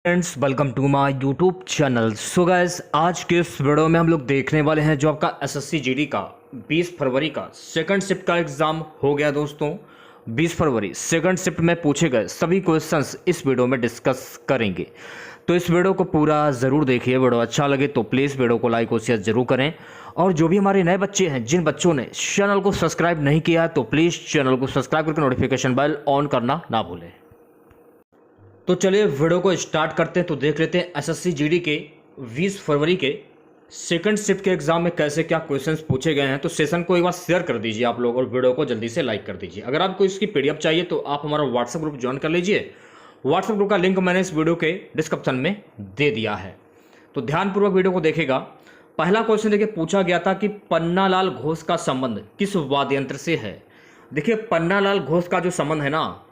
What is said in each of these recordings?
Friends, welcome to my YouTube channel. So guys, आज के इस वीडियो में हम लोग देखने वाले हैं जो आपका एसएससी जीडी का 20 फरवरी का सेकंड शिफ्ट का एग्जाम हो गया दोस्तों। 20 फरवरी सेकंड शिफ्ट में पूछे गए सभी क्वेश्चंस इस वीडियो में डिस्कस करेंगे, तो इस वीडियो को पूरा ज़रूर देखिए। वीडियो अच्छा लगे तो प्लीज़ वीडियो को लाइक और शेयर जरूर करें। और जो भी हमारे नए बच्चे हैं, जिन बच्चों ने चैनल को सब्सक्राइब नहीं किया है, तो प्लीज़ चैनल को सब्सक्राइब करके नोटिफिकेशन बेल ऑन करना ना भूलें। तो चलिए वीडियो को स्टार्ट करते हैं। तो देख लेते हैं एसएससी जीडी के 20 फरवरी के सेकंड शिफ्ट के एग्जाम में कैसे क्या क्वेश्चंस पूछे गए हैं। तो सेशन को एक बार शेयर कर दीजिए आप लोग और वीडियो को जल्दी से लाइक कर दीजिए। अगर आपको इसकी पीडीएफ चाहिए तो आप हमारा व्हाट्सएप ग्रुप ज्वाइन कर लीजिए। व्हाट्सएप ग्रुप का लिंक मैंने इस वीडियो के डिस्क्रिप्शन में दे दिया है, तो ध्यानपूर्वक वीडियो को देखेगा। पहला क्वेश्चन देखिए, पूछा गया था कि पन्नालाल घोष का संबंध किस वाद्य यंत्र से है। देखिए, पन्नालाल घोष का जो संबंध है ना,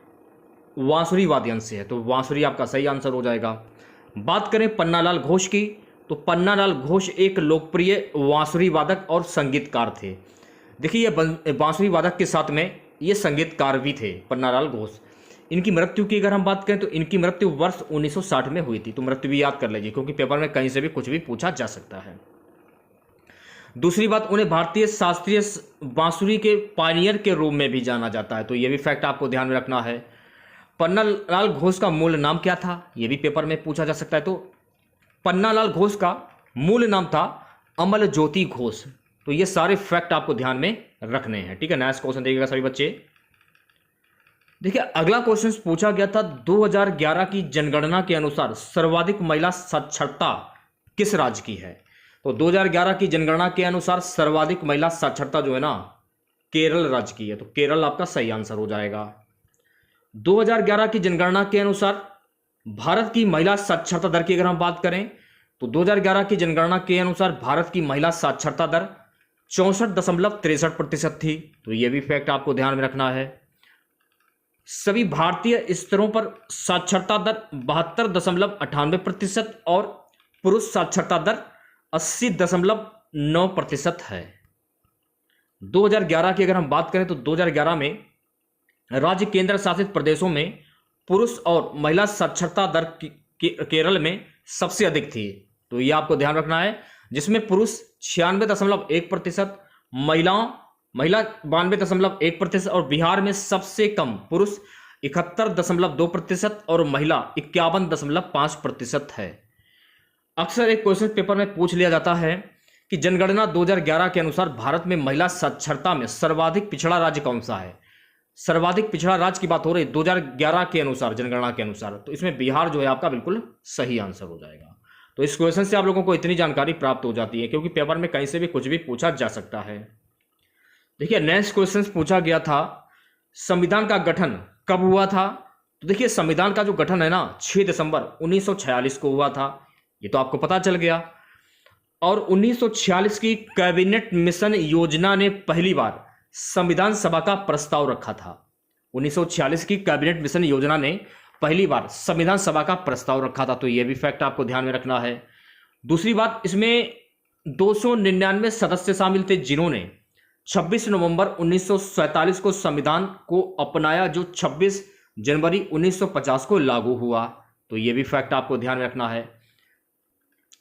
बांसुरी वाद्य यंत्र से है, तो बांसुरी आपका सही आंसर हो जाएगा। बात करें पन्नालाल घोष की, तो पन्नालाल घोष एक लोकप्रिय बांसुरी वादक और संगीतकार थे। देखिए, ये बांसुरी वादक के साथ में ये संगीतकार भी थे पन्नालाल घोष। इनकी मृत्यु की अगर हम बात करें तो इनकी मृत्यु वर्ष 1960 में हुई थी। तो मृत्यु भी याद कर लीजिए, क्योंकि पेपर में कहीं से भी कुछ भी पूछा जा सकता है। दूसरी बात, उन्हें भारतीय शास्त्रीय बांसुरी के पायनियर के रूप में भी जाना जाता है, तो ये भी फैक्ट आपको ध्यान में रखना है। पन्नालाल घोष का मूल नाम क्या था, यह भी पेपर में पूछा जा सकता है। तो पन्नालाल घोष का मूल नाम था अमल ज्योति घोष। तो ये सारे फैक्ट आपको ध्यान में रखने हैं, ठीक है। नेक्स्ट क्वेश्चन देखिएगा सभी बच्चे। देखिए, अगला क्वेश्चन पूछा गया था 2011 की जनगणना के अनुसार सर्वाधिक महिला साक्षरता किस राज्य की है। तो 2011 की जनगणना के अनुसार सर्वाधिक महिला साक्षरता जो है ना, केरल राज्य की है। तो केरल आपका सही आंसर हो जाएगा। 2011 की जनगणना के अनुसार भारत की महिला साक्षरता दर की अगर हम बात करें तो 2011 की जनगणना के अनुसार भारत की महिला साक्षरता दर 64.63% थी। तो यह भी फैक्ट आपको ध्यान में रखना है। सभी भारतीय स्तरों पर साक्षरता दर 72.98% और पुरुष साक्षरता दर 80.9% है। 2011 की अगर हम बात करें तो 2011 में राज्य केंद्र शासित प्रदेशों में पुरुष और महिला साक्षरता दर केरल में सबसे अधिक थी। तो यह आपको ध्यान रखना है, जिसमें पुरुष 96.1%, महिला 92.1% और बिहार में सबसे कम पुरुष 71.2% और महिला 51.5% है। अक्सर एक क्वेश्चन पेपर में पूछ लिया जाता है कि जनगणना 2011 के अनुसार भारत में महिला साक्षरता में सर्वाधिक पिछड़ा राज्य कौन सा है। सर्वाधिक पिछड़ा राज्य की बात हो रही है 2011 के अनुसार, जनगणना के अनुसार, तो इसमें बिहार जो है आपका बिल्कुल सही आंसर हो जाएगा। तो इस क्वेश्चन से आप लोगों को इतनी जानकारी प्राप्त हो जाती है, क्योंकि पेपर में कहीं से भी कुछ भी पूछा जा सकता है। देखिए, नेक्स्ट क्वेश्चन पूछा गया था संविधान का गठन कब हुआ था। तो देखिए, संविधान का जो गठन है ना, 6 दिसंबर 1946 को हुआ था। ये तो आपको पता चल गया। और 1946 की कैबिनेट मिशन योजना ने पहली बार संविधान सभा का प्रस्ताव रखा था। 1946 की कैबिनेट मिशन योजना ने पहली बार संविधान सभा का प्रस्ताव रखा था। तो यह भी फैक्ट आपको ध्यान में रखना है। दूसरी बात, इसमें 299 सदस्य शामिल थे, जिन्होंने 26 नवंबर 1947 को संविधान को अपनाया, जो 26 जनवरी 1950 को लागू हुआ। तो यह भी फैक्ट आपको ध्यान में रखना है।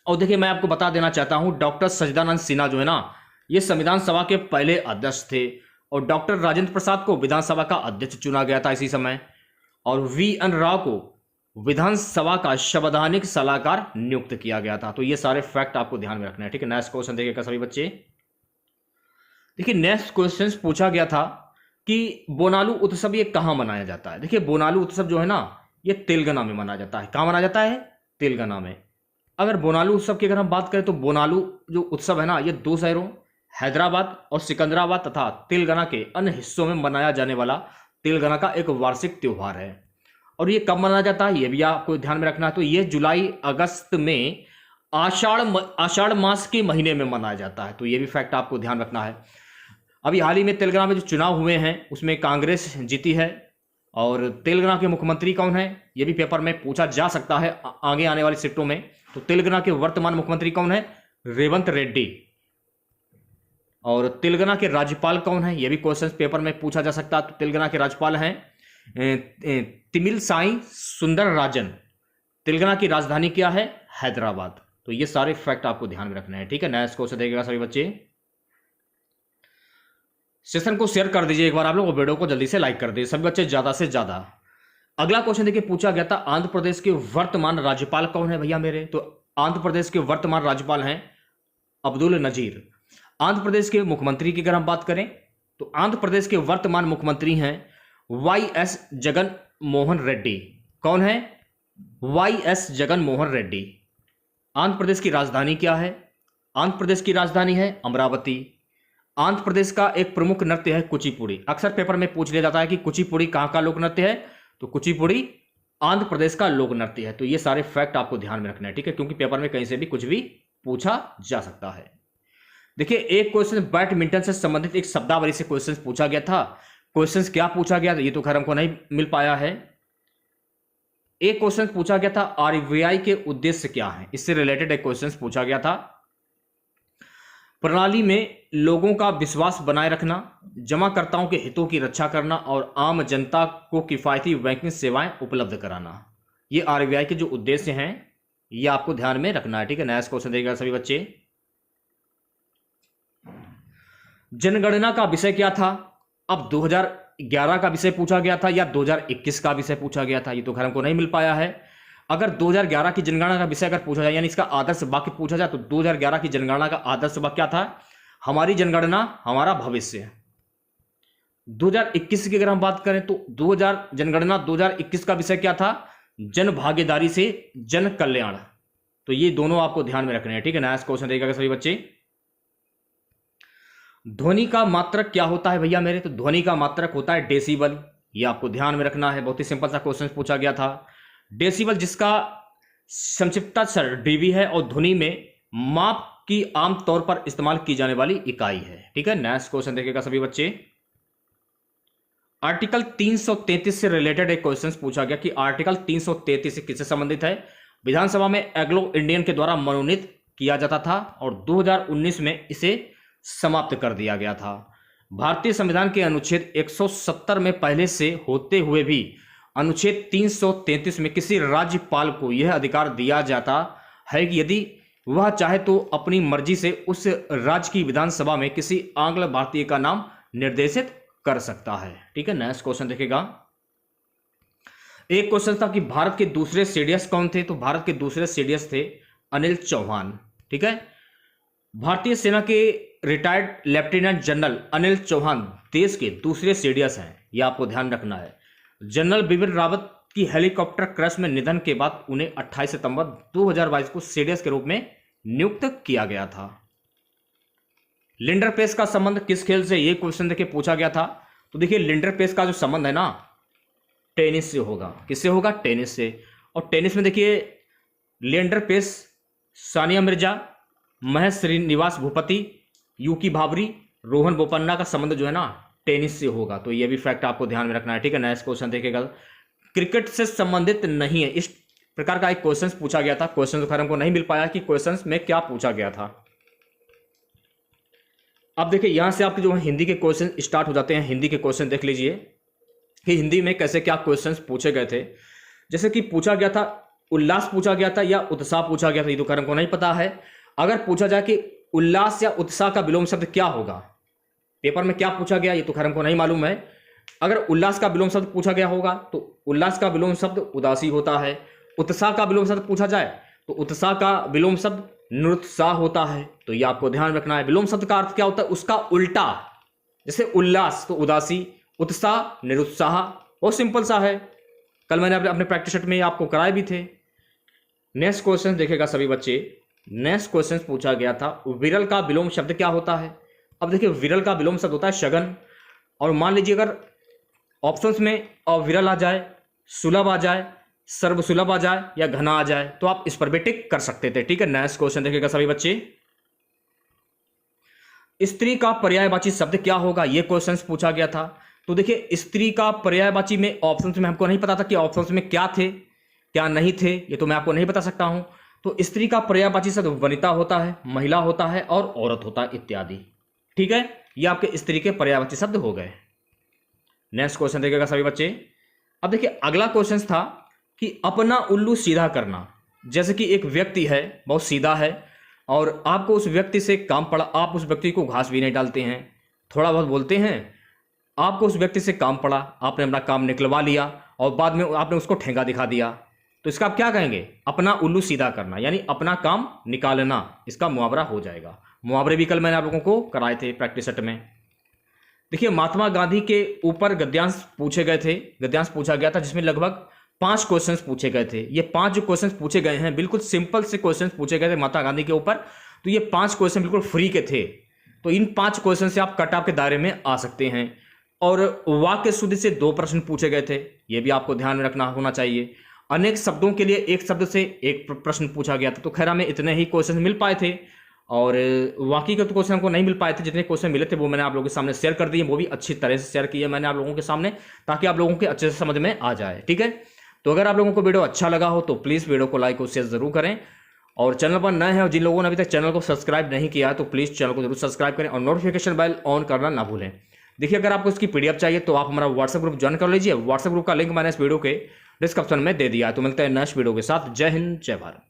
और देखिए, मैं आपको बता देना चाहता हूं, डॉक्टर सच्चिदानंद सिन्हा जो है ना, ये संविधान सभा के पहले अध्यक्ष थे। और डॉक्टर राजेंद्र प्रसाद को विधानसभा का अध्यक्ष चुना गया था इसी समय। और VN राव को विधानसभा का संवैधानिक सलाहकार नियुक्त किया गया था। तो ये सारे फैक्ट आपको ध्यान में रखना है, ठीक है। नेक्स्ट क्वेश्चन देखिएगा सभी बच्चे। देखिए, नेक्स्ट क्वेश्चन पूछा गया था कि बोनालू उत्सव ये कहां मनाया जाता है। देखिए, बोनालू उत्सव जो है ना, ये तेलंगाना में मनाया जाता है। कहां मनाया जाता है? तेलंगाना में। अगर बोनालू उत्सव की अगर हम बात करें तो बोनालू जो उत्सव है ना, ये 2 शहरों हैदराबाद और सिकंदराबाद तथा तेलंगाना के अन्य हिस्सों में मनाया जाने वाला तेलंगाना का एक वार्षिक त्योहार है। और ये कब मनाया जाता है, ये भी आपको ध्यान में रखना है। तो ये जुलाई अगस्त में आषाढ़ मास के महीने में मनाया जाता है। तो ये भी फैक्ट आपको ध्यान रखना है। अभी हाल ही में तेलंगाना में जो चुनाव हुए हैं उसमें कांग्रेस जीती है। और तेलंगाना के मुख्यमंत्री कौन है, ये भी पेपर में पूछा जा सकता है आगे आने वाली शिफ्टों में। तो तेलंगाना के वर्तमान मुख्यमंत्री कौन है? रेवंत रेड्डी। और तेलंगाना के राज्यपाल कौन है, यह भी क्वेश्चन पेपर में पूछा जा सकता है। तो तेलंगाना के राज्यपाल हैं तिमिल साई सुंदर राजन। तेलंगाना की राजधानी क्या है? हैदराबाद। तो ये सारे फैक्ट आपको ध्यान में रखना है, ठीक है। नेक्स्ट क्वेश्चन देखिएगा सभी बच्चे। सेशन को शेयर कर दीजिए एक बार आप लोग, वीडियो को जल्दी से लाइक कर दीजिए सभी बच्चे, ज्यादा से ज्यादा। अगला क्वेश्चन देखिए पूछा गया था, आंध्र प्रदेश के वर्तमान राज्यपाल कौन है भैया मेरे? तो आंध्र प्रदेश के वर्तमान राज्यपाल हैं अब्दुल नजीर। आंध्र प्रदेश के मुख्यमंत्री की अगर हम बात करें तो आंध्र प्रदेश के वर्तमान मुख्यमंत्री हैं YS जगन मोहन रेड्डी। कौन है? YS जगन मोहन रेड्डी। आंध्र प्रदेश की राजधानी क्या है? आंध्र प्रदेश की राजधानी है अमरावती। आंध्र प्रदेश का एक प्रमुख नृत्य है कुचिपुड़ी। अक्सर पेपर में पूछ लिया जाता है कि कुचिपुड़ी कहां का लोक नृत्य है? तो कुचिपुड़ी आंध्र प्रदेश का लोक नृत्य है। तो ये सारे फैक्ट आपको ध्यान में रखना है, ठीक है, क्योंकि पेपर में कहीं से भी कुछ भी पूछा जा सकता है। देखिए एक क्वेश्चन बैडमिंटन से संबंधित एक शब्दावली से क्वेश्चन पूछा गया था। क्वेश्चन क्या पूछा गया? ये तो खैर हमको नहीं मिल पाया है। एक क्वेश्चन पूछा गया था RBI के उद्देश्य क्या है, इससे रिलेटेड एक क्वेश्चन पूछा गया था। प्रणाली में लोगों का विश्वास बनाए रखना, जमाकर्ताओं के हितों की रक्षा करना और आम जनता को किफायती बैंकिंग सेवाएं उपलब्ध कराना, ये RBI के जो उद्देश्य हैं ये आपको ध्यान में रखना है, ठीक है। नेक्स्ट क्वेश्चन देखिएगा सभी बच्चे। जनगणना का विषय क्या था? अब 2011 का विषय पूछा गया था या 2021 का विषय पूछा गया था, ये तो खैर हमको नहीं मिल पाया है। अगर 2011 की जनगणना का विषय अगर पूछा जाए यानी इसका आदर्श वाक्य पूछा जाए तो 2011 की जनगणना का आदर्श वाक्य क्या था? हमारी जनगणना हमारा भविष्य। 2021 की अगर हम बात करें तो जनगणना 2021 का विषय क्या था? जन भागीदारी से जन कल्याण। तो ये दोनों आपको ध्यान में रखने हैं, ठीक है। नेक्स्ट क्वेश्चन देखिएगा सभी बच्चे। ध्वनि का मात्रक क्या होता है भैया मेरे? तो ध्वनि का मात्रक होता है डेसिबल। ये आपको ध्यान में रखना है, बहुत ही सिंपल सा क्वेश्चन पूछा गया था। डेसिबल जिसका संक्षिप्ताक्षर डीबी है और ध्वनि में माप की आमतौर पर इस्तेमाल की जाने वाली इकाई है, ठीक है। नेक्स्ट क्वेश्चन देखिएगा सभी बच्चे। आर्टिकल 333 से रिलेटेड एक क्वेश्चन पूछा गया कि आर्टिकल 333 किससे संबंधित है? विधानसभा में एंग्लो इंडियन के द्वारा मनोनीत किया जाता था और 2019 में इसे समाप्त कर दिया गया था। भारतीय संविधान के अनुच्छेद 170 में पहले से होते हुए भी अनुच्छेद 333 में किसी राज्यपाल को यह अधिकार दिया जाता है कि यदि वह चाहे तो अपनी मर्जी से उस राज्य की विधानसभा में किसी आंग्ल भारतीय का नाम निर्देशित कर सकता है, ठीक है। नेक्स्ट क्वेश्चन देखेगा। एक क्वेश्चन था कि भारत के दूसरे सीडीएस कौन थे? तो भारत के दूसरे सीडीएस थे अनिल चौहान, ठीक है। भारतीय सेना के retired lieutenant general Anil Chauhan देश के दूसरे सीडीएस हैं, यह आपको ध्यान रखना है। जनरल बिपिन रावत की हेलीकॉप्टर क्रैश में निधन के बाद उन्हें 28 सितंबर 2022 को सीडीएस के रूप में नियुक्त किया गया था। लिंडर पेस का संबंध किस खेल से? यह क्वेश्चन देखिए पूछा गया था। तो देखिए लिंडर पेस का जो संबंध है ना, टेनिस से होगा। किससे होगा? टेनिस से। और टेनिस में देखिए लिंडर पेस, सानिया मिर्जा, महेश श्रीनिवास भूपति, यूकी भाबरी, रोहन बोपन्ना का संबंध जो है ना टेनिस से होगा। तो ये भी फैक्ट आपको ध्यान में रखना है, ठीक है। नेक्स्ट क्वेश्चन देखेगा। क्रिकेट से संबंधित नहीं है, इस प्रकार का एक क्वेश्चन पूछा गया था। क्वेश्चन तो खैर हमको नहीं मिल पाया कि क्वेश्चन में क्या पूछा गया था। अब देखिए यहां से आपके जो हिंदी के क्वेश्चन स्टार्ट हो जाते हैं। हिंदी के क्वेश्चन देख लीजिए कि हिंदी में कैसे क्या क्वेश्चन पूछे गए थे। जैसे कि पूछा गया था उल्लास पूछा गया था या उत्साह पूछा गया था, ये तो खैर हमको नहीं पता है। अगर पूछा जाए कि उल्लास या उत्साह का विलोम शब्द क्या होगा, पेपर में क्या पूछा गया ये तो खैर हमको नहीं मालूम है। अगर उल्लास का विलोम शब्द पूछा गया होगा तो उल्लास का विलोम शब्द उदासी होता है। उत्साह का विलोम शब्द पूछा जाए तो उत्साह का विलोम शब्द निरुत्साह होता है। तो ये आपको ध्यान रखना है। विलोम शब्द का अर्थ क्या होता है? उसका उल्टा। जैसे उल्लास तो उदासी, उत्साह निरुत्साह, बहुत सिंपल सा है। कल मैंने अपने प्रैक्टिस सेट में आपको कराए भी थे। नेक्स्ट क्वेश्चन देखेगा सभी बच्चे। नेक्स्ट क्वेश्चन पूछा गया था विरल का विलोम शब्द क्या होता है? अब देखिए विरल का विलोम शब्द होता है शगन। और मान लीजिए अगर ऑप्शंस में अविरल आ जाए, सुलभ आ जाए, सर्वसुलभ आ जाए या घना आ जाए तो आप इस पर भी टिक कर सकते थे, ठीक है। नेक्स्ट क्वेश्चन देखिएगा सभी बच्चे। स्त्री का पर्यायवाची शब्द क्या होगा? यह क्वेश्चन पूछा गया था। तो देखिए स्त्री का पर्यायवाची में ऑप्शंस में हमको नहीं पता था कि ऑप्शंस में क्या थे क्या नहीं थे, ये तो मैं आपको नहीं बता सकता हूं। तो स्त्री का पर्यायवाची शब्द वनिता होता है, महिला होता है और औरत होता है इत्यादि, ठीक है। ये आपके स्त्री के पर्यायवाची शब्द हो गए। नेक्स्ट क्वेश्चन देखिएगा सभी बच्चे। अब देखिए अगला क्वेश्चन था कि अपना उल्लू सीधा करना। जैसे कि एक व्यक्ति है, बहुत सीधा है, और आपको उस व्यक्ति से काम पड़ा, आप उस व्यक्ति को घास भी नहीं डालते हैं, थोड़ा बहुत बोलते हैं, आपको उस व्यक्ति से काम पड़ा, आपने अपना काम निकलवा लिया और बाद में आपने उसको ठेंगा दिखा दिया, तो इसका आप क्या कहेंगे? अपना उल्लू सीधा करना, यानी अपना काम निकालना, इसका मुहावरा हो जाएगा। मुहावरे भी कल मैंने आप लोगों को कराए थे प्रैक्टिस सेट में। देखिए, महात्मा गांधी के ऊपर गद्यांश पूछे गए थे, गद्यांश पूछा गया था, जिसमें लगभग 5 क्वेश्चंस पूछे गए थे। ये 5 जो क्वेश्चंस पूछे गए हैं, बिल्कुल सिंपल से क्वेश्चंस पूछे गए थे महात्मा गांधी के ऊपर। तो ये 5 क्वेश्चन बिल्कुल फ्री के थे। तो इन 5 क्वेश्चन से आप कट ऑफ के दायरे में आ सकते हैं। और वाक्य शुद्धि से 2 प्रश्न पूछे गए थे, ये भी आपको ध्यान में रखना होना चाहिए। अनेक शब्दों के लिए एक शब्द से एक प्रश्न पूछा गया था। तो खैर हमें इतने ही क्वेश्चन मिल पाए थे, और बाकी के तो क्वेश्चन हमको नहीं मिल पाए थे। जितने क्वेश्चन मिले थे वो मैंने आप लोगों के सामने शेयर कर दिए, वो भी अच्छी तरह से शेयर किए मैंने आप लोगों के सामने, ताकि आप लोगों के अच्छे से समझ में आ जाए। ठीक है, तो अगर आप लोगों को वीडियो अच्छा लगा हो तो प्लीज़ वीडियो को लाइक और शेयर जरूर करें, और चैनल पर नए हैं और जिन लोगों ने अभी तक चैनल को सब्सक्राइब नहीं किया है तो प्लीज़ चैनल को जरूर सब्सक्राइब करें और नोटिफिकेशन बेल ऑन करना ना भूलें। देखिए, अगर आपको इसकी पीडीएफ चाहिए तो आप हमारा व्हाट्सएप ग्रुप ज्वाइन कर लीजिए। व्हाट्सएप ग्रुप का लिंक मैंने इस वीडियो के डिस्क्रिप्शन में दे दिया है। तो मिलते हैं नेक्स्ट वीडियो के साथ। जय हिंद, जय भारत।